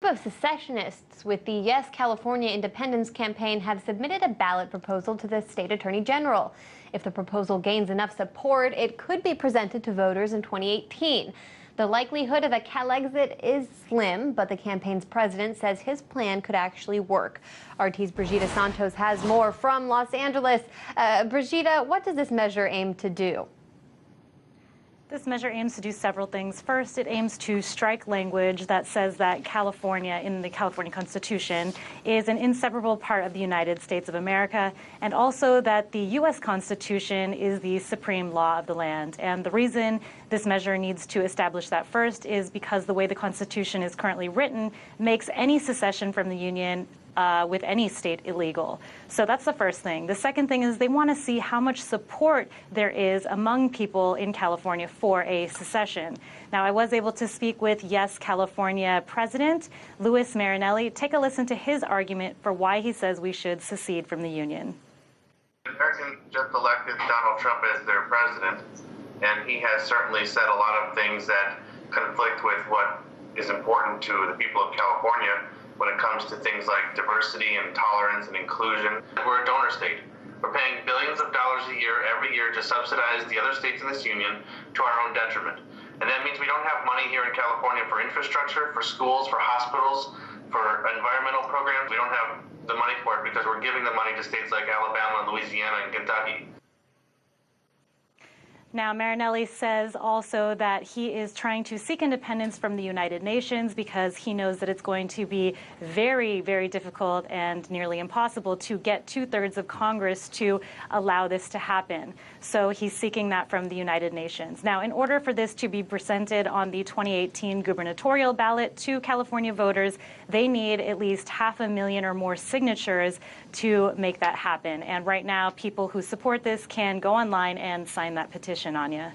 of secessionists with the Yes California Independence campaign have submitted a ballot proposal to the state attorney general. If the proposal gains enough support, it could be presented to voters in 2018. The likelihood of a CalExit is slim, but the campaign's president says his plan could actually work. RT's Brigida Santos has more from Los Angeles. Brigida, what does this measure aim to do? This measure aims to do several things. First, it aims to strike language that says that California, in the California Constitution, is an inseparable part of the United States of America, and also that the U.S. Constitution is the supreme law of the land. And the reason this measure needs to establish that first is because the way the Constitution is currently written makes any secession from the Union with any state illegal. So that's the first thing. The second thing is they want to see how much support there is among people in California for a secession. Now, I was able to speak with Yes California President Louis Marinelli. Take a listen to his argument for why he says we should secede from the Union. The Americans just elected Donald Trump as their president, and he has certainly said a lot of things that conflict with what is important to the people of California when it comes to things like diversity and tolerance and inclusion. We're a donor state. We're paying billions of dollars a year, every year, to subsidize the other states in this union to our own detriment. And that means we don't have money here in California for infrastructure, for schools, for hospitals, for environmental programs. We don't have the money for it because we're giving the money to states like Alabama, Louisiana, and Kentucky. Now, Marinelli says also that he is trying to seek independence from the United Nations because he knows that it's going to be very, very difficult and nearly impossible to get 2/3 of Congress to allow this to happen. So he's seeking that from the United Nations. Now, in order for this to be presented on the 2018 gubernatorial ballot to California voters, they need at least 500,000 or more signatures to make that happen. And right now, people who support this can go online and sign that petition. Anya.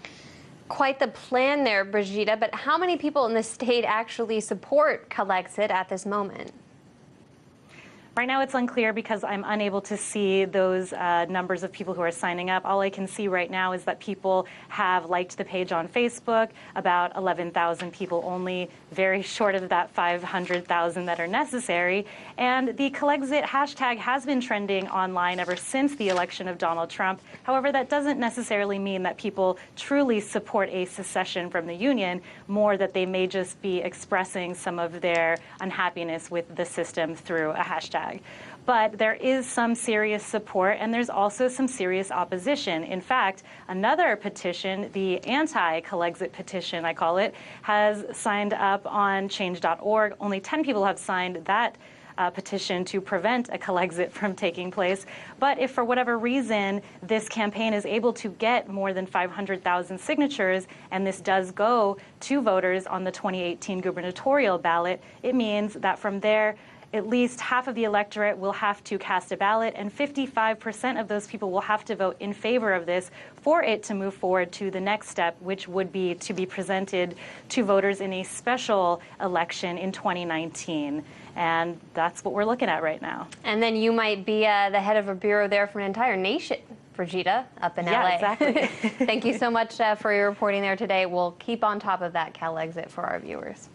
Quite the plan there, Brigida, but how many people in the state actually support CalExit at this moment? Right now it's unclear because I'm unable to see those numbers of people who are signing up. All I can see right now is that people have liked the page on Facebook, about 11,000 people only, very short of that 500,000 that are necessary. And the CalExit hashtag has been trending online ever since the election of Donald Trump. However, that doesn't necessarily mean that people truly support a secession from the Union, more that they may just be expressing some of their unhappiness with the system through a hashtag. But there is some serious support, and there's also some serious opposition. In fact, another petition, the anti-CalExit petition, I call it, has signed up on change.org. Only 10 people have signed that petition to prevent a CalExit from taking place. But if for whatever reason this campaign is able to get more than 500,000 signatures, and this does go to voters on the 2018 gubernatorial ballot, it means that from there, at least half of the electorate will have to cast a ballot, and 55% of those people will have to vote in favor of this for it to move forward to the next step, which would be to be presented to voters in a special election in 2019. And that's what we're looking at right now. And then you might be the head of a bureau there for an entire nation, Brigida, up in LA. Yeah, exactly. Thank you so much for your reporting there today. We'll keep on top of that CalExit for our viewers.